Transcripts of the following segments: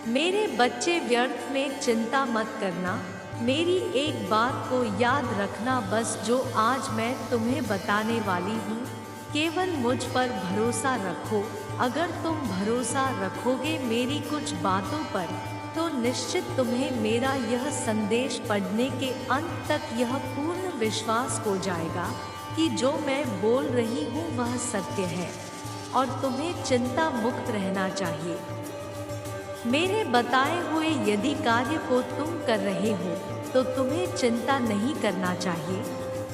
मेरे बच्चे, व्यर्थ में चिंता मत करना। मेरी एक बात को याद रखना बस, जो आज मैं तुम्हें बताने वाली हूँ, केवल मुझ पर भरोसा रखो। अगर तुम भरोसा रखोगे मेरी कुछ बातों पर, तो निश्चित तुम्हें मेरा यह संदेश पढ़ने के अंत तक यह पूर्ण विश्वास हो जाएगा कि जो मैं बोल रही हूँ वह सत्य है, और तुम्हें चिंता मुक्त रहना चाहिए। मेरे बताए हुए यदि कार्य को तुम कर रहे हो तो तुम्हें चिंता नहीं करना चाहिए,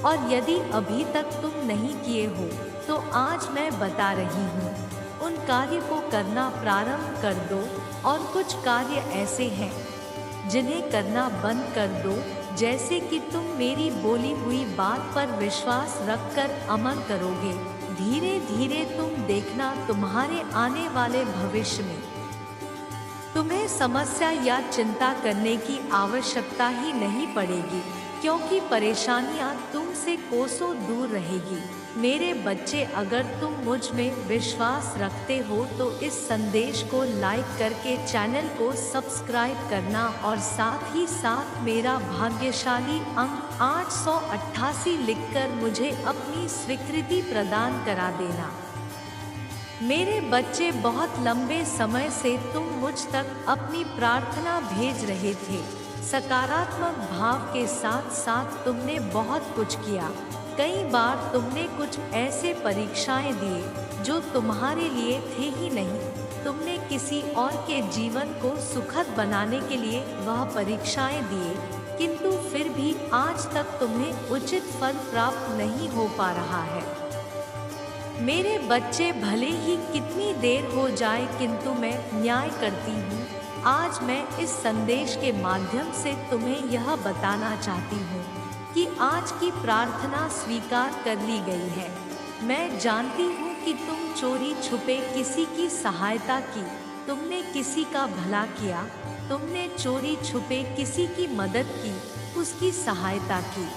और यदि अभी तक तुम नहीं किए हो तो आज मैं बता रही हूँ, उन कार्य को करना प्रारंभ कर दो। और कुछ कार्य ऐसे हैं जिन्हें करना बंद कर दो, जैसे कि तुम मेरी बोली हुई बात पर विश्वास रखकर अमल करोगे। धीरे धीरे तुम देखना, तुम्हारे आने वाले भविष्य में तुम्हें समस्या या चिंता करने की आवश्यकता ही नहीं पड़ेगी, क्योंकि परेशानियां तुमसे कोसों दूर रहेगी। मेरे बच्चे, अगर तुम मुझ में विश्वास रखते हो तो इस संदेश को लाइक करके चैनल को सब्सक्राइब करना, और साथ ही साथ मेरा भाग्यशाली अंक 888 लिखकर मुझे अपनी स्वीकृति प्रदान करा देना। मेरे बच्चे, बहुत लंबे समय से तुम मुझ तक अपनी प्रार्थना भेज रहे थे। सकारात्मक भाव के साथ साथ तुमने बहुत कुछ किया। कई बार तुमने कुछ ऐसे परीक्षाएं दिए जो तुम्हारे लिए थे ही नहीं। तुमने किसी और के जीवन को सुखद बनाने के लिए वह परीक्षाएं दिए, किंतु फिर भी आज तक तुम्हें उचित फल प्राप्त नहीं हो पा रहा है। मेरे बच्चे, भले ही कितनी देर हो जाए किंतु मैं न्याय करती हूँ। आज मैं इस संदेश के माध्यम से तुम्हें यह बताना चाहती हूँ कि आज की प्रार्थना स्वीकार कर ली गई है। मैं जानती हूँ कि तुम चोरी छुपे किसी की सहायता की, तुमने किसी का भला किया, तुमने चोरी छुपे किसी की मदद की, उसकी सहायता की।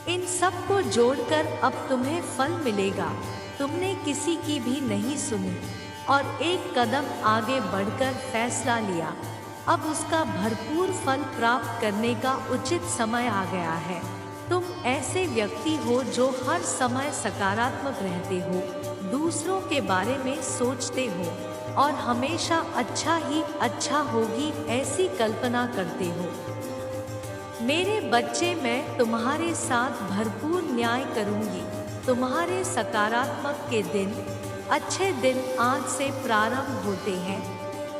इन सब को जोड़कर अब तुम्हें फल मिलेगा। तुमने किसी की भी नहीं सुनी और एक कदम आगे बढ़कर फैसला लिया। अब उसका भरपूर फल प्राप्त करने का उचित समय आ गया है। तुम ऐसे व्यक्ति हो जो हर समय सकारात्मक रहते हो, दूसरों के बारे में सोचते हो और हमेशा अच्छा ही अच्छा होगी ऐसी कल्पना करते हो। मेरे बच्चे, मैं तुम्हारे साथ भरपूर न्याय करूंगी। तुम्हारे सकारात्मक के दिन, अच्छे दिन आज से प्रारंभ होते हैं।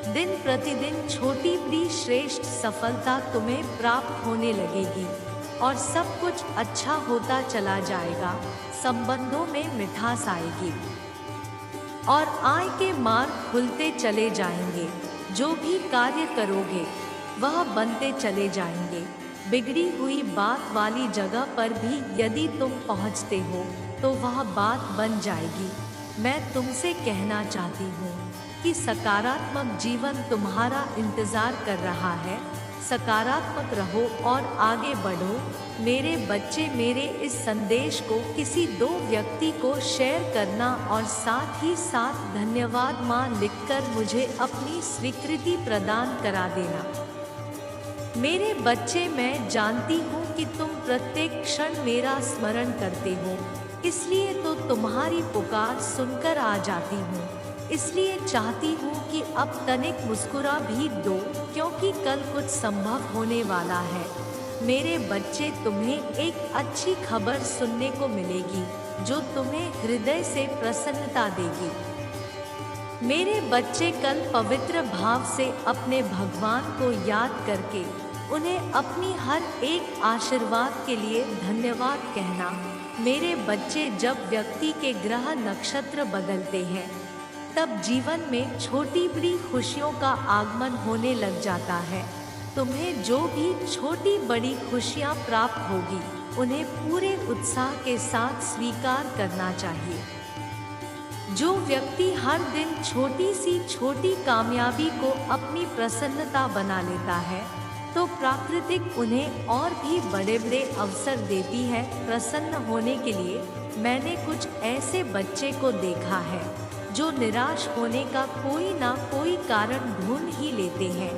दिन प्रतिदिन छोटी बड़ी श्रेष्ठ सफलता तुम्हें प्राप्त होने लगेगी और सब कुछ अच्छा होता चला जाएगा। संबंधों में मिठास आएगी और आय के मार्ग खुलते चले जाएंगे। जो भी कार्य करोगे वह बनते चले जाएंगे। बिगड़ी हुई बात वाली जगह पर भी यदि तुम पहुंचते हो तो वह बात बन जाएगी। मैं तुमसे कहना चाहती हूँ कि सकारात्मक जीवन तुम्हारा इंतजार कर रहा है। सकारात्मक रहो और आगे बढ़ो। मेरे बच्चे, मेरे इस संदेश को किसी 2 व्यक्ति को शेयर करना और साथ ही साथ धन्यवाद माँ लिखकर मुझे अपनी स्वीकृति प्रदान करा देना। मेरे बच्चे, मैं जानती हूँ कि तुम प्रत्येक क्षण मेरा स्मरण करते हो, इसलिए तो तुम्हारी पुकार सुनकर आ जाती हूँ। इसलिए चाहती हूँ कि अब तनिक मुस्कुरा भी दो, क्योंकि कल कुछ संभव होने वाला है। मेरे बच्चे, तुम्हें एक अच्छी खबर सुनने को मिलेगी जो तुम्हें हृदय से प्रसन्नता देगी। मेरे बच्चे, कल पवित्र भाव से अपने भगवान को याद करके उन्हें अपनी हर एक आशीर्वाद के लिए धन्यवाद कहना। मेरे बच्चे, जब व्यक्ति के ग्रह नक्षत्र बदलते हैं तब जीवन में छोटी बड़ी खुशियों का आगमन होने लग जाता है। तुम्हें जो भी छोटी बड़ी खुशियां प्राप्त होगी उन्हें पूरे उत्साह के साथ स्वीकार करना चाहिए। जो व्यक्ति हर दिन छोटी सी छोटी कामयाबी को अपनी प्रसन्नता बना लेता है तो प्राकृतिक उन्हें और भी बड़े बड़े अवसर देती है। प्रसन्न होने के लिए मैंने कुछ ऐसे बच्चे को देखा है जो निराश होने का कोई ना कोई कारण ढूंढ ही लेते हैं,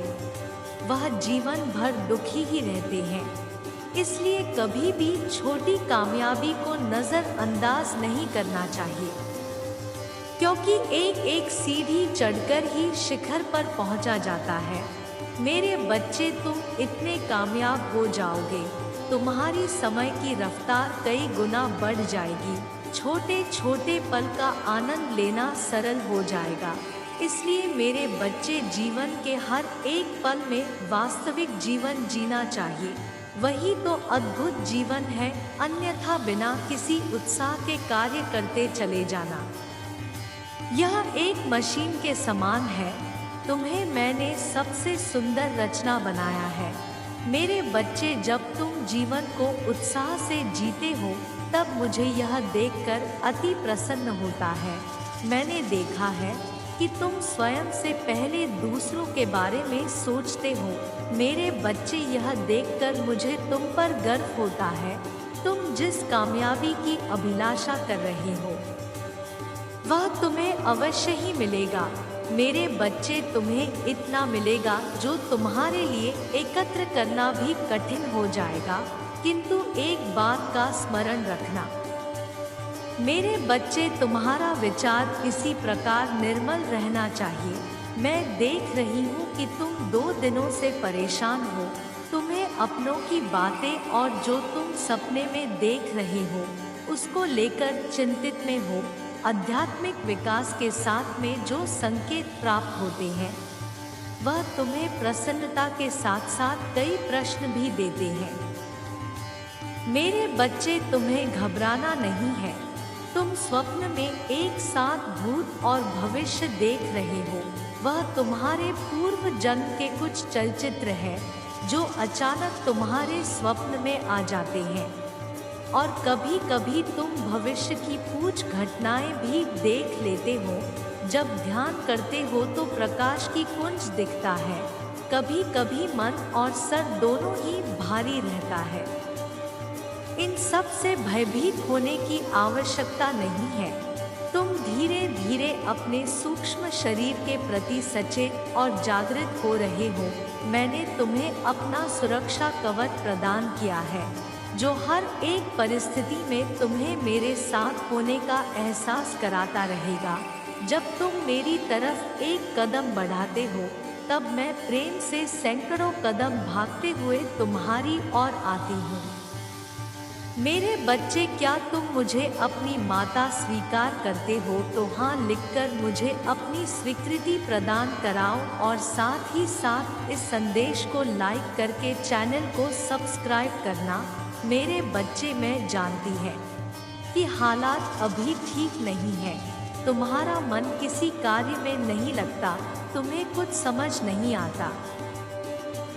वह जीवन भर दुखी ही रहते हैं। इसलिए कभी भी छोटी कामयाबी को नज़रअंदाज नहीं करना चाहिए, क्योंकि एक एक सीढ़ी चढ़कर ही शिखर पर पहुंचा जाता है। मेरे बच्चे, तुम इतने कामयाब हो जाओगे, तुम्हारी समय की रफ्तार कई गुना बढ़ जाएगी। छोटे छोटे पल का आनंद लेना सरल हो जाएगा। इसलिए मेरे बच्चे, जीवन के हर एक पल में वास्तविक जीवन जीना चाहिए। वही तो अद्भुत जीवन है, अन्यथा बिना किसी उत्साह के कार्य करते चले जाना यह एक मशीन के समान है। तुम्हें मैंने सबसे सुंदर रचना बनाया है। मेरे बच्चे, जब तुम जीवन को उत्साह से जीते हो, तब मुझे यह देखकर अति प्रसन्न होता है। मैंने देखा है कि तुम स्वयं से पहले दूसरों के बारे में सोचते हो। मेरे बच्चे, यह देखकर मुझे तुम पर गर्व होता है। तुम जिस कामयाबी की अभिलाषा कर रहे हो, वह तुम्हें अवश्य ही मिलेगा। मेरे बच्चे, तुम्हें इतना मिलेगा जो तुम्हारे लिए एकत्र करना भी कठिन हो जाएगा। किंतु एक बात का स्मरण रखना मेरे बच्चे, तुम्हारा विचार इसी प्रकार निर्मल रहना चाहिए। मैं देख रही हूँ कि तुम 2 दिनों से परेशान हो। तुम्हें अपनों की बातें और जो तुम सपने में देख रहे हो, उसको लेकर चिंतित में हो। आध्यात्मिक विकास के साथ में जो संकेत प्राप्त होते हैं, वह तुम्हें प्रसन्नता के साथ साथ कई प्रश्न भी देते हैं। मेरे बच्चे, तुम्हें घबराना नहीं है। तुम स्वप्न में एक साथ भूत और भविष्य देख रहे हो। वह तुम्हारे पूर्व जन्म के कुछ चलचित्र हैं जो अचानक तुम्हारे स्वप्न में आ जाते हैं। और कभी कभी तुम भविष्य की कुछ घटनाएं भी देख लेते हो। जब ध्यान करते हो तो प्रकाश की कुंज दिखता है। कभी कभी मन और सर दोनों ही भारी रहता है। इन सब से भयभीत होने की आवश्यकता नहीं है। तुम धीरे धीरे अपने सूक्ष्म शरीर के प्रति सचेत और जागृत हो रहे हो। मैंने तुम्हें अपना सुरक्षा कवच प्रदान किया है, जो हर एक परिस्थिति में तुम्हें मेरे साथ होने का एहसास कराता रहेगा। जब तुम मेरी तरफ एक कदम बढ़ाते हो, तब मैं प्रेम से सैकड़ों कदम भागते हुए तुम्हारी ओर आती हूँ। मेरे बच्चे, क्या तुम मुझे अपनी माता स्वीकार करते हो तो हाँ लिखकर मुझे अपनी स्वीकृति प्रदान कराओ और साथ ही साथ इस संदेश को लाइक करके चैनल को सब्सक्राइब करना। मेरे बच्चे, मैं जानती है कि हालात अभी ठीक नहीं है। तुम्हारा मन किसी कार्य में नहीं लगता, तुम्हें कुछ समझ नहीं आता।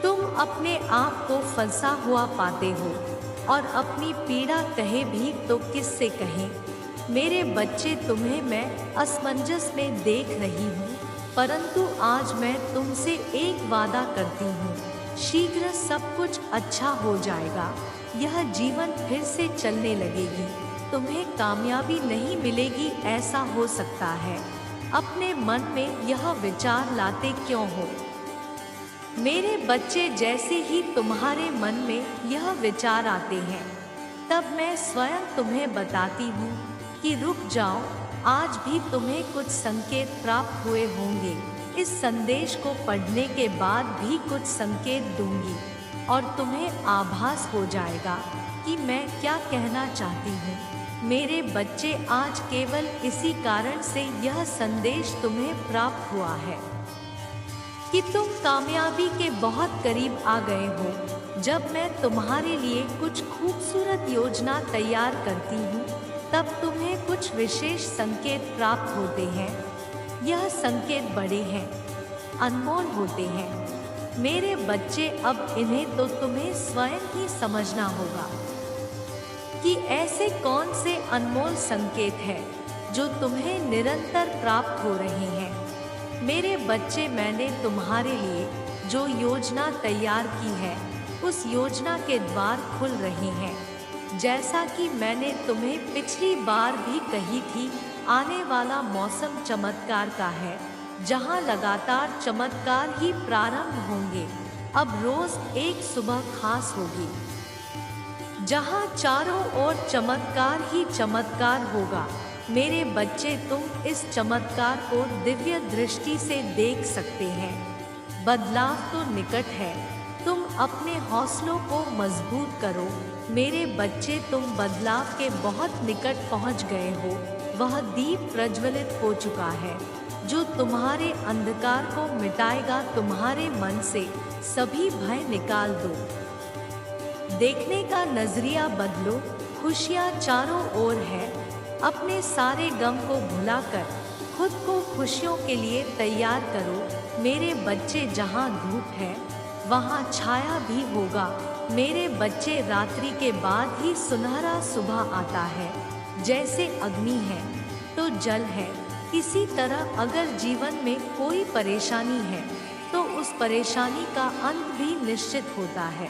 तुम अपने आप को फंसा हुआ पाते हो और अपनी पीड़ा कहे भी तो किससे कहें। मेरे बच्चे, तुम्हें मैं असमंजस में देख रही हूँ, परंतु आज मैं तुमसे एक वादा करती हूँ, शीघ्र सब कुछ अच्छा हो जाएगा। यह जीवन फिर से चलने लगेगी। तुम्हें कामयाबी नहीं मिलेगी, ऐसा हो सकता है। अपने मन में यह विचार लाते क्यों हो? मेरे बच्चे, जैसे ही तुम्हारे मन में यह विचार आते हैं, तब मैं स्वयं तुम्हें बताती हूँ कि रुक जाओ। आज भी तुम्हें कुछ संकेत प्राप्त हुए होंगे। इस संदेश को पढ़ने के बाद भी कुछ संकेत दूंगी और तुम्हें आभास हो जाएगा कि मैं क्या कहना चाहती हूँ। मेरे बच्चे, आज केवल इसी कारण से यह संदेश तुम्हें प्राप्त हुआ है कि तुम कामयाबी के बहुत करीब आ गए हो। जब मैं तुम्हारे लिए कुछ खूबसूरत योजना तैयार करती हूँ, तब तुम्हें कुछ विशेष संकेत प्राप्त होते हैं। यह संकेत बड़े हैं, अनमोल होते हैं। मेरे बच्चे, अब इन्हें तो तुम्हें स्वयं ही समझना होगा कि ऐसे कौन से अनमोल संकेत हैं जो तुम्हें निरंतर प्राप्त हो रहे हैं। मेरे बच्चे, मैंने तुम्हारे लिए जो योजना तैयार की है, उस योजना के द्वार खुल रहे हैं। जैसा कि मैंने तुम्हें पिछली बार भी कही थी, आने वाला मौसम चमत्कार का है, जहां लगातार चमत्कार ही प्रारंभ होंगे। अब रोज एक सुबह खास होगी, जहां चारों ओर चमत्कार ही चमत्कार होगा। मेरे बच्चे, तुम इस चमत्कार को दिव्य दृष्टि से देख सकते हैं। बदलाव तो निकट है, तुम अपने हौसलों को मजबूत करो। मेरे बच्चे, तुम बदलाव के बहुत निकट पहुंच गए हो। वह दीप प्रज्वलित हो चुका है जो तुम्हारे अंधकार को मिटाएगा। तुम्हारे मन से सभी भय निकाल दो। देखने का नजरिया बदलो, खुशियाँ चारों ओर है। अपने सारे गम को भुलाकर खुद को खुशियों के लिए तैयार करो। मेरे बच्चे, जहाँ धूप है वहाँ छाया भी होगा। मेरे बच्चे, रात्रि के बाद ही सुनहरा सुबह आता है। जैसे अग्नि है तो जल है, इसी तरह अगर जीवन में कोई परेशानी है तो उस परेशानी का अंत भी निश्चित होता है।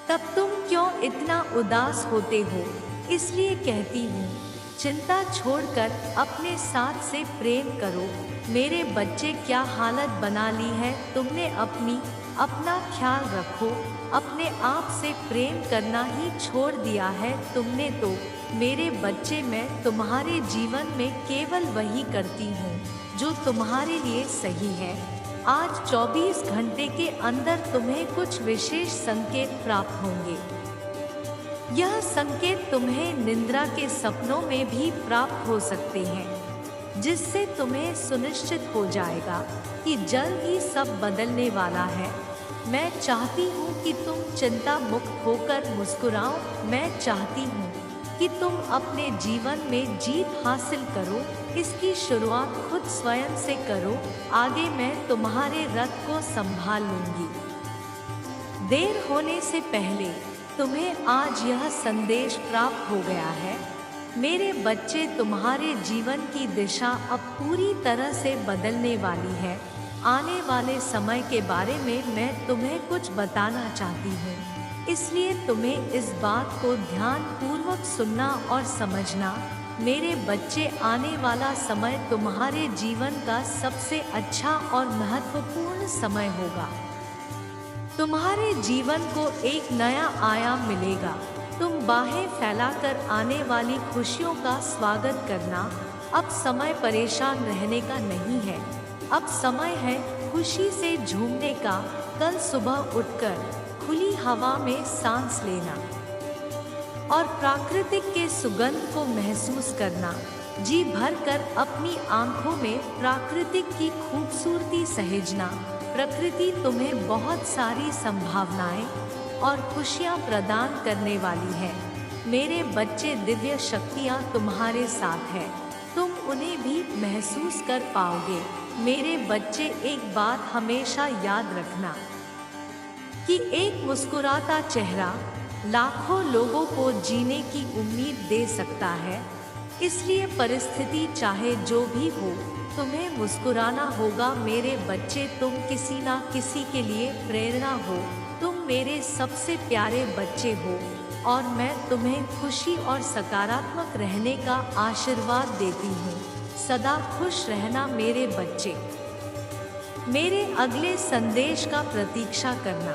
तब तुम क्यों इतना उदास होते हो? इसलिए कहती हूँ, चिंता छोड़कर अपने साथ से प्रेम करो। मेरे बच्चे, क्या हालत बना ली है तुमने अपना ख्याल रखो। अपने आप से प्रेम करना ही छोड़ दिया है तुमने तो। मेरे बच्चे, मैं तुम्हारे जीवन में केवल वही करती हूँ जो तुम्हारे लिए सही है। आज 24 घंटे के अंदर तुम्हें कुछ विशेष संकेत प्राप्त होंगे। यह संकेत तुम्हें निद्रा के सपनों में भी प्राप्त हो सकते हैं, जिससे तुम्हें सुनिश्चित हो जाएगा कि जल्द ही सब बदलने वाला है। मैं चाहती हूँ कि तुम चिंता मुक्त होकर मुस्कुराओ। मैं चाहती हूँ कि तुम अपने जीवन में जीत हासिल करो। इसकी शुरुआत खुद स्वयं से करो। आगे मैं तुम्हारे रथ को संभाल लूंगी। देर होने से पहले तुम्हें आज यह संदेश प्राप्त हो गया है। मेरे बच्चे, तुम्हारे जीवन की दिशा अब पूरी तरह से बदलने वाली है। आने वाले समय के बारे में मैं तुम्हें कुछ बताना चाहती हूँ, इसलिए तुम्हें इस बात को ध्यान पूर्वक सुनना और समझना। मेरे बच्चे, आने वाला समय तुम्हारे जीवन का सबसे अच्छा और महत्वपूर्ण समय होगा। तुम्हारे जीवन को एक नया आयाम मिलेगा। तुम बाहें फैलाकर आने वाली खुशियों का स्वागत करना। अब समय परेशान रहने का नहीं है, अब समय है खुशी से झूमने का। कल सुबह उठकर खुली हवा में सांस लेना और प्राकृतिक के सुगंध को महसूस करना। जी भरकर अपनी आंखों में प्राकृतिक की खूबसूरती सहेजना। प्रकृति तुम्हें बहुत सारी संभावनाएं और खुशियां प्रदान करने वाली है। मेरे बच्चे, दिव्य शक्तियां तुम्हारे साथ है, तुम उन्हें भी महसूस कर पाओगे। मेरे बच्चे, एक बात हमेशा याद रखना कि एक मुस्कुराता चेहरा लाखों लोगों को जीने की उम्मीद दे सकता है। इसलिए परिस्थिति चाहे जो भी हो, तुम्हें मुस्कुराना होगा। मेरे बच्चे, तुम किसी ना किसी के लिए प्रेरणा हो। तुम मेरे सबसे प्यारे बच्चे हो और मैं तुम्हें खुशी और सकारात्मक रहने का आशीर्वाद देती हूँ। सदा खुश रहना मेरे बच्चे। मेरे अगले संदेश का प्रतीक्षा करना।